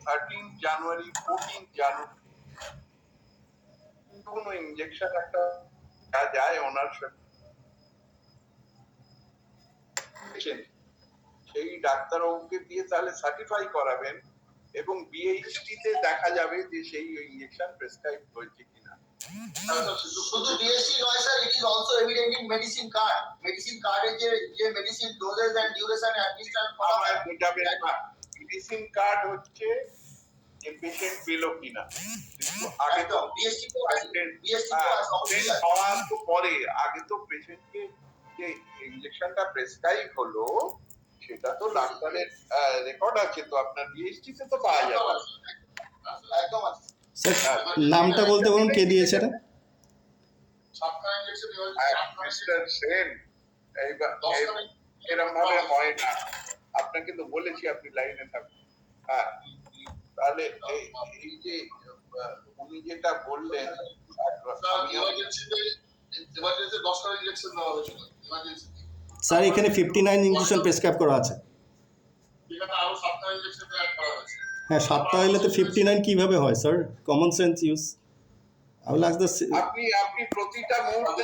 13 জানুয়ারি 14 জানুয়ারি কোনো ইনজেকশন একটা যায় ওনার সাথে সেই ডাক্তারবাবুকে দিয়ে তাহলে সার্টিফাই করাবেন এবং বিএইচটি তে দেখা যাবে যে সেই ইনজেকশন প্রেসক্রাইব হয়েছে কিনা। শুধু বিএসটি নয় sir, it is also evident in medicine card. Medicine কার্ডে যে medicine doses and duration administration করা হয়, বোঝাবেন না মেডিসিন কার্ড হচ্ছে যে পেশেন্ট পেলো কিনা, আগে তো বিএসটি তো আছে, বিএসটি তো আছে অবশ্যই। হওয়ার তো পরে আগে তো পেশেন্টকে যে ইনজেকশনটা প্রেসক্রাইব হলো সেটা তো ডাক্তারের রেকর্ড আছে, তো আপনার বিএসটি তে তো পাওয়া যাবে। একদম আছে স্যার নামটা বলতে বলুন, কে দিয়েছে এটা? মিস্টার সেন, এরকম ভাবে হয় না, আপনাকে তো বলেছি আপনি লাইনে থাকুন। হ্যাঁ, তাহলে এই যে উনি যেটা বললেন স্যার এখানে 59 ইঞ্জেকশন প্রেসক্রাইব করা আছে। হ্যাঁ 7টা হলে তো 59 কিভাবে হয় sir? Common sense use. I will ask the আপনি প্রতিটা মুহূর্তে